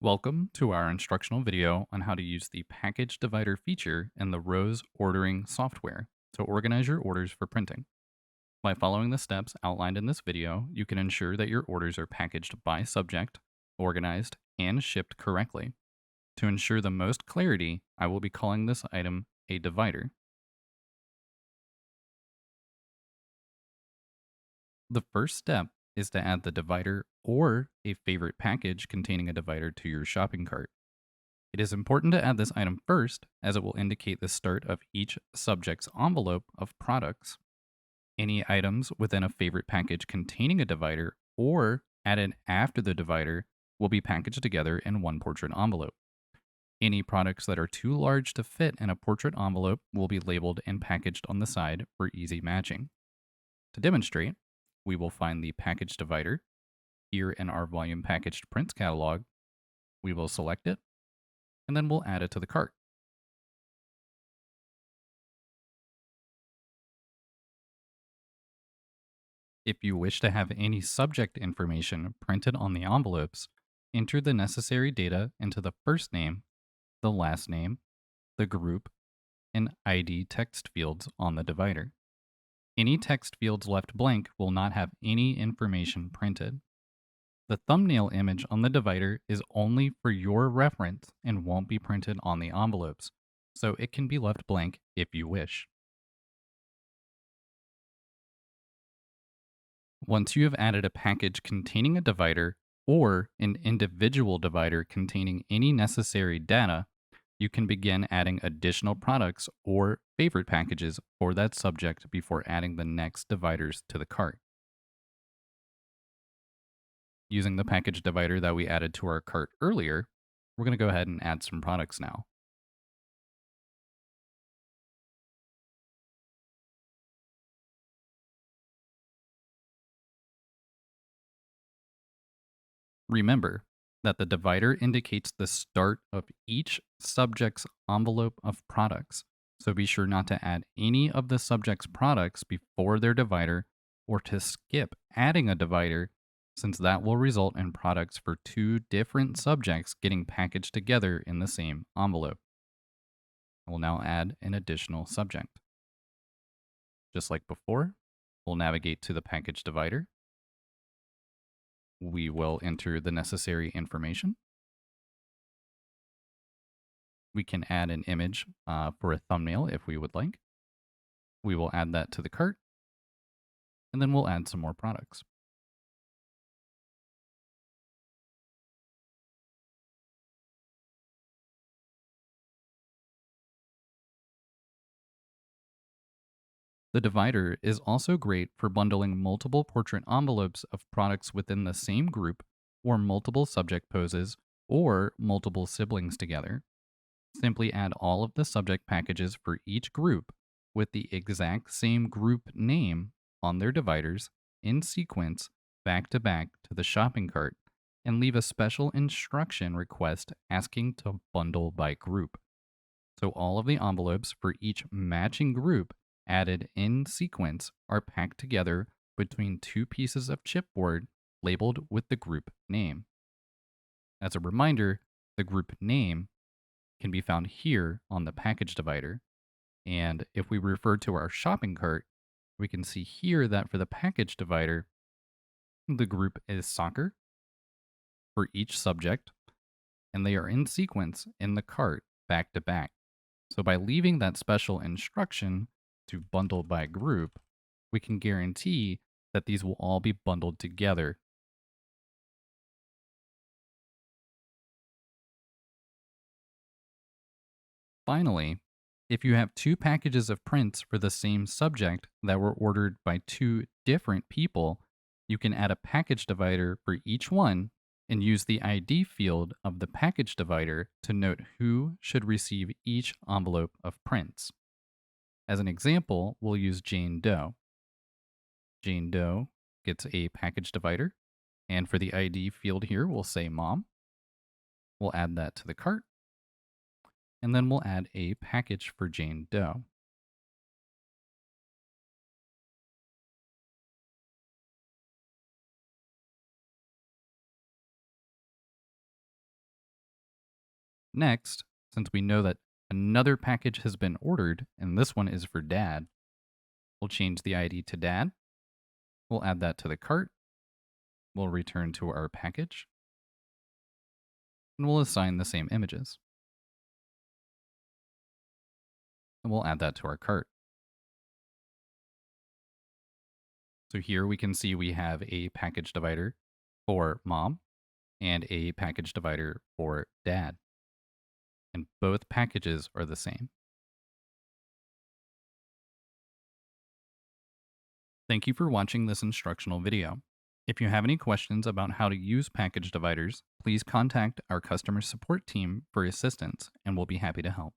Welcome to our instructional video on how to use the package divider feature in the ROES ordering software to organize your orders for printing. By following the steps outlined in this video, you can ensure that your orders are packaged by subject, organized, and shipped correctly. To ensure the most clarity, I will be calling this item a divider. The first step is to add the divider or a favorite package containing a divider to your shopping cart. It is important to add this item first, as it will indicate the start of each subject's envelope of products. Any items within a favorite package containing a divider or added after the divider will be packaged together in one portrait envelope. Any products that are too large to fit in a portrait envelope will be labeled and packaged on the side for easy matching. To demonstrate, we will find the package divider here in our volume packaged prints catalog. We will select it, and then we'll add it to the cart. If you wish to have any subject information printed on the envelopes, enter the necessary data into the first name, the last name, the group, and ID text fields on the divider. Any text fields left blank will not have any information printed. The thumbnail image on the divider is only for your reference and won't be printed on the envelopes, so it can be left blank if you wish. Once you have added a package containing a divider or an individual divider containing any necessary data, you can begin adding additional products or favorite packages for that subject before adding the next dividers to the cart. Using the package divider that we added to our cart earlier, we're going to go ahead and add some products now. Remember that the divider indicates the start of each subject's envelope of products, so be sure not to add any of the subject's products before their divider or to skip adding a divider, since that will result in products for two different subjects getting packaged together in the same envelope. I will now add an additional subject. Just like before, we'll navigate to the package divider. We will enter the necessary information. We can add an image for a thumbnail if we would like. We will add that to the cart, and then we'll add some more products. The divider is also great for bundling multiple portrait envelopes of products within the same group, or multiple subject poses, or multiple siblings together. Simply add all of the subject packages for each group with the exact same group name on their dividers in sequence back to back to the shopping cart, and leave a special instruction request asking to bundle by group. So all of the envelopes for each matching group added in sequence are packed together between two pieces of chipboard labeled with the group name. As a reminder, the group name can be found here on the package divider. And if we refer to our shopping cart, we can see here that for the package divider, the group is soccer for each subject, and they are in sequence in the cart back to back. So by leaving that special instruction to bundle by group, we can guarantee that these will all be bundled together. Finally, if you have two packages of prints for the same subject that were ordered by two different people, you can add a package divider for each one and use the ID field of the package divider to note who should receive each envelope of prints. As an example, we'll use Jane Doe. Jane Doe gets a package divider, and for the ID field here, we'll say Mom. We'll add that to the cart, and then we'll add a package for Jane Doe. Next, since we know that another package has been ordered, and this one is for Dad, we'll change the ID to Dad. We'll add that to the cart. We'll return to our package, and we'll assign the same images. And we'll add that to our cart. So here we can see we have a package divider for Mom and a package divider for Dad. And both packages are the same. Thank you for watching this instructional video. If you have any questions about how to use package dividers, please contact our customer support team for assistance, and we'll be happy to help.